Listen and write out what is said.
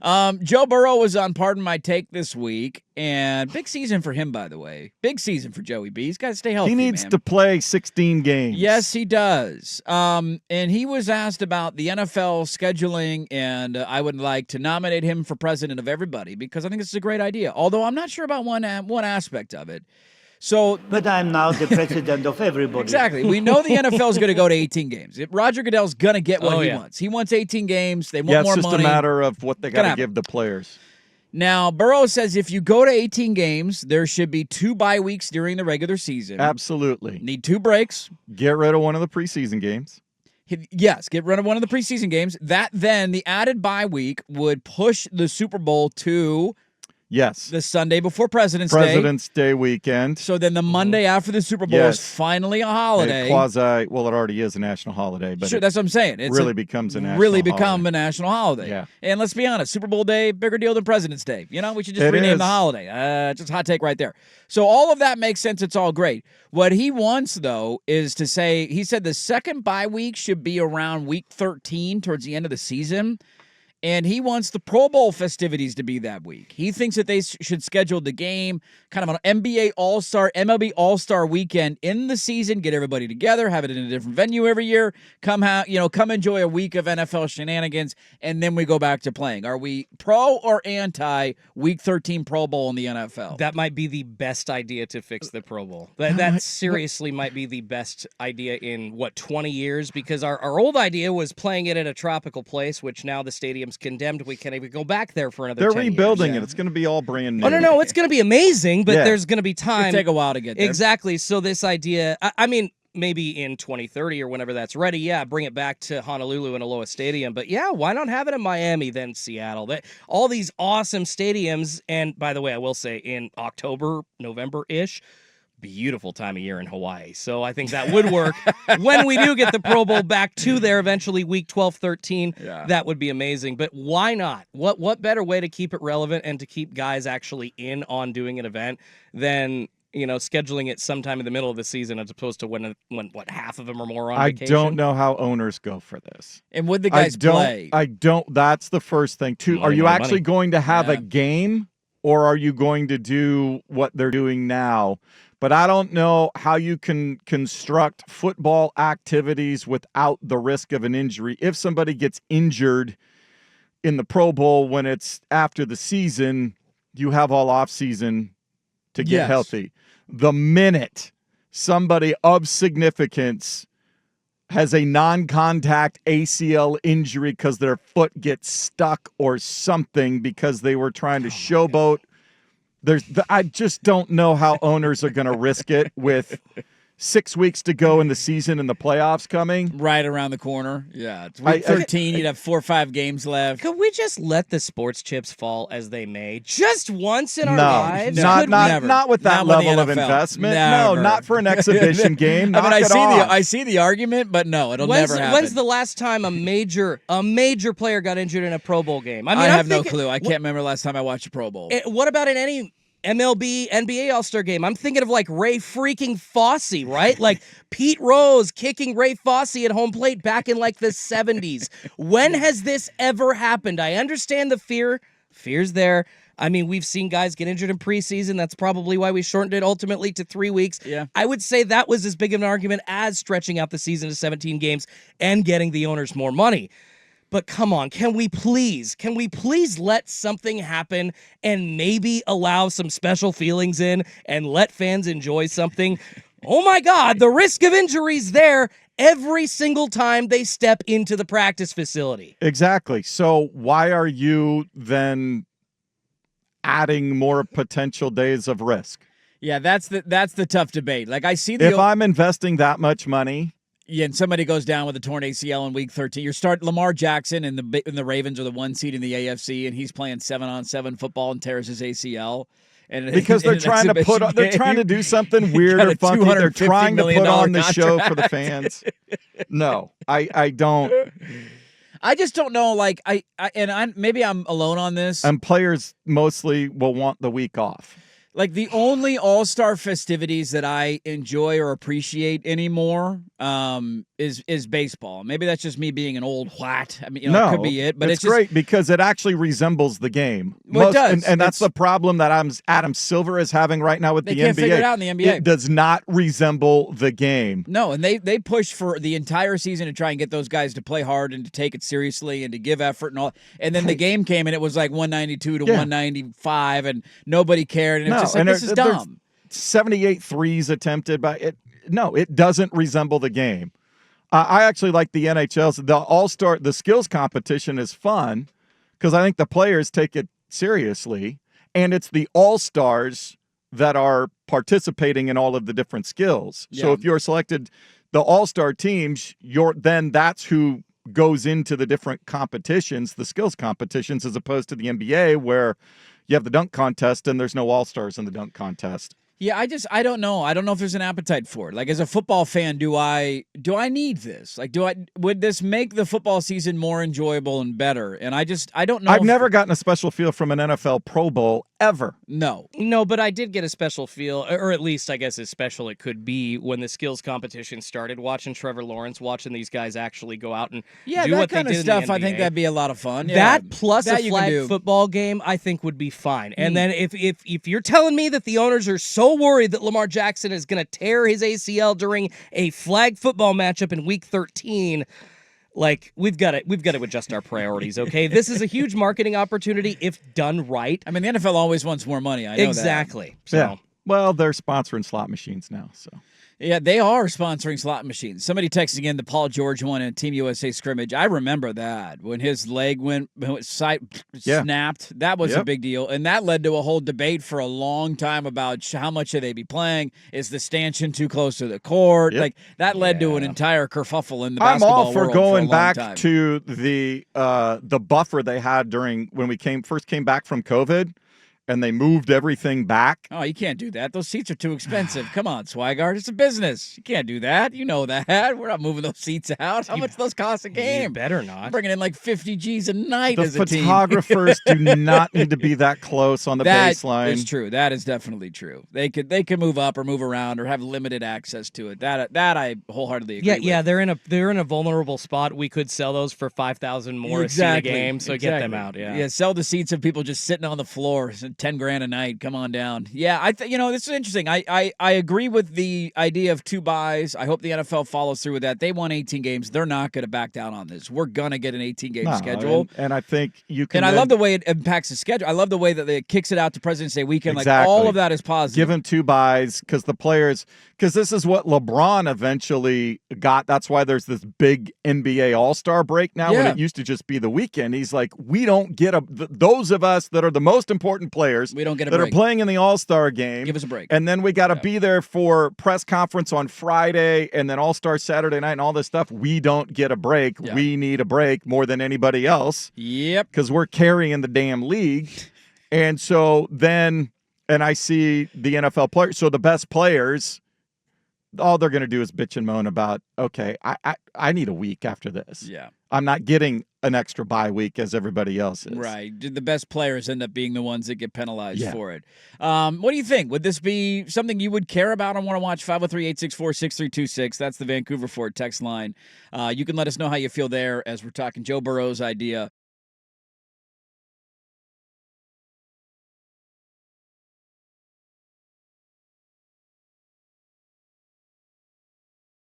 Joe Burrow was on Pardon My Take this week, and big season for him, by the way. Big season for Joey B. He's got to stay healthy, He needs to play 16 games. Yes, he does. And he was asked about the NFL scheduling, and I would like to nominate him for president of everybody because I think this is a great idea, although I'm not sure about one aspect of it. But I'm now the president of everybody. Exactly. We know the NFL is going to go to 18 games. Roger Goodell's going to get what he wants. He wants 18 games. They want more money. It's just a matter of what they got to give the players. Now, Burrow says if you go to 18 games, there should be 2 bye weeks during the regular season. Absolutely. Need 2 breaks. Get rid of one of the preseason games. Yes, get rid of one of the preseason games. That then, the added bye week would push the Super Bowl to... Yes. The Sunday before President's Day. President's Day weekend. So then the Monday after the Super Bowl is finally a holiday. Well, it already is a national holiday. But sure, that's what I'm saying. It becomes a national holiday. a national holiday. Yeah. And let's be honest, Super Bowl Day, bigger deal than President's Day. We should just rename the holiday. Just a hot take right there. So all of that makes sense. It's all great. What he wants, though, is to say, he said the second bye week should be around week 13 towards the end of the season. And he wants the Pro Bowl festivities to be that week. He thinks that they should schedule the game kind of an NBA All-Star, MLB All-Star weekend in the season, get everybody together, have it in a different venue every year, come enjoy a week of NFL shenanigans, and then we go back to playing. Are we pro or anti Week 13 Pro Bowl in the NFL? That might be the best idea to fix the Pro Bowl. That seriously might be the best idea in, 20 years? Because our old idea was playing it in a tropical place, which now the stadium's condemned. We can't even go back there for another 10 years. They're rebuilding it. It's going to be all brand new. Oh, no, it's going to be amazing, but there's going to be time. It'll take a while to get there. Exactly. So this idea, I mean, maybe in 2030 or whenever that's ready, bring it back to Honolulu and Aloha Stadium. But why not have it in Miami, then Seattle? All these awesome stadiums. And by the way, I will say in October, November-ish, beautiful time of year in Hawaii. So I think that would work. When we do get the Pro Bowl back to there eventually, week 12, 13, that would be amazing. But why not? What better way to keep it relevant and to keep guys actually in on doing an event than scheduling it sometime in the middle of the season as opposed to when half of them or more on vacation? I don't know how owners go for this. And would the guys play? I don't. That's the first thing, too. Are you actually going to have a game, or are you going to do what they're doing now? But I don't know how you can construct football activities without the risk of an injury. If somebody gets injured in the Pro Bowl when it's after the season, you have all off season to get healthy. The minute somebody of significance has a non-contact ACL injury because their foot gets stuck or something because they were trying to showboat, I just don't know how owners are going to risk it with 6 weeks to go in the season and the playoffs coming. Right around the corner. Yeah. It's week 13. You'd have 4 or 5 games left. Could we just let the sports chips fall as they may? Just once in our lives? Not with that level of investment. Never. No, not for an exhibition game. I see the argument, but no, it'll never happen. When's the last time a major player got injured in a Pro Bowl game? I have no clue. I can't remember the last time I watched a Pro Bowl. What about in any MLB, NBA All-Star game? I'm thinking of like Ray freaking Fosse, right? Like Pete Rose kicking Ray Fosse at home plate back in like the 70s. When has this ever happened? I understand the fear. Fear's there. I mean, we've seen guys get injured in preseason. That's probably why we shortened it ultimately to 3 weeks. Yeah. I would say that was as big of an argument as stretching out the season to 17 games and getting the owners more money. But come on, can we please let something happen and maybe allow some special feelings in and let fans enjoy something? Oh my God, the risk of injuries there every single time they step into the practice facility. Exactly. So why are you then adding more potential days of risk? Yeah, that's the tough debate. Like I see if I'm investing that much money. Yeah, and somebody goes down with a torn ACL in week 13. You're starting Lamar Jackson and the Ravens are the 1 seed in the AFC, and he's playing 7-on-7 football and tears his ACL. And because they're trying to do something weird or funky. They're trying to put on the show for the fans. No, I don't. I just don't know. Like maybe I'm alone on this. And players mostly will want the week off. Like the only all-star festivities that I enjoy or appreciate anymore is baseball. Maybe that's just me being an old white. I mean, no, it could be it, but it's great because it actually resembles the game. Well, it does. And that's the problem that Adam Silver is having right now with the NBA. They can't figure it out in the NBA. It does not resemble the game. No, and they push for the entire season to try and get those guys to play hard and to take it seriously and to give effort and all. And then the game came and it was like 192 to 195 and nobody cared. And it was just like, this is dumb. 78 threes attempted by it. No, it doesn't resemble the game. I actually like the NHL's. The All-Star, the skills competition is fun because I think the players take it seriously. And it's the All-Stars that are participating in all of the different skills. Yeah. So if you're selected the All-Star teams, then that's who goes into the different competitions, the skills competitions, as opposed to the NBA where you have the dunk contest and there's no All-Stars in the dunk contest. Yeah, I don't know. I don't know if there's an appetite for it. Like as a football fan, do I need this? Like would this make the football season more enjoyable and better? And I don't know. I've never gotten a special feel from an NFL Pro Bowl ever. No, but I did get a special feel, or at least I guess as special it could be when the skills competition started. Watching Trevor Lawrence, watching these guys actually go out and do that what kind they of did stuff. in the NBA. I think that'd be a lot of fun. Yeah. That plus a flag football game, I think would be fine. And then if you're telling me that the owners are so worried that Lamar Jackson is going to tear his ACL during a flag football matchup in Week 13. Like we've got to adjust our priorities, okay? This is a huge marketing opportunity if done right. I mean, the NFL always wants more money. I know exactly. That. So. Yeah. Well, they're sponsoring slot machines now, so. Yeah, they are sponsoring slot machines. Somebody texting in the Paul George one in Team USA scrimmage. I remember that when his leg snapped. That was a big deal, and that led to a whole debate for a long time about how much should they be playing. Is the stanchion too close to the court? Like that led to an entire kerfuffle in the basketball world. I'm all for going back time. to the buffer they had when we first came back from COVID. And they moved everything back. Oh, you can't do that. Those seats are too expensive. Come on, Swigart. It's a business. You can't do that. You know that. We're not moving those seats out. How much do those cost a game? You better not. I'm bringing in like 50 G's a night the as a team. Photographers do not need to be that close on the baseline. That is true. That is definitely true. They could move up or move around or have limited access to it. That I wholeheartedly agree with. Yeah, they're in a vulnerable spot. We could sell those for $5,000 more a seat a game, so get them out. Yeah, sell the seats of people just sitting on the floor. $10,000 a night. Come on down. Yeah, this is interesting. I agree with the idea of 2 buys. I hope the NFL follows through with that. They won 18 games. They're not going to back down on this. We're going to get an 18-game schedule. And I think you can. And I love the way it impacts the schedule. I love the way that it kicks it out to President's Day weekend. Exactly. Like all of that is positive. Give him 2 buys because the players. Because this is what LeBron eventually got. That's why there's this big NBA All-Star break now when it used to just be the weekend. He's like, we don't get those of us that are the most important players. We don't get a that break. Are playing in the All-Star game. Give us a break. And then we got to be there for press conference on Friday and then All-Star Saturday night and all this stuff. We don't get a break. Yeah. We need a break more than anybody else. Yep. Because we're carrying the damn league. And so then, and I see the NFL players. So the best players, all they're going to do is bitch and moan about, okay, I need a week after this. Yeah. I'm not getting an extra bye week as everybody else is. Right. The best players end up being the ones that get penalized for it. What do you think? Would this be something you would care about and want to watch? 503-864-6326. That's the Vancouver Ford text line. You can let us know how you feel there as we're talking Joe Burrow's idea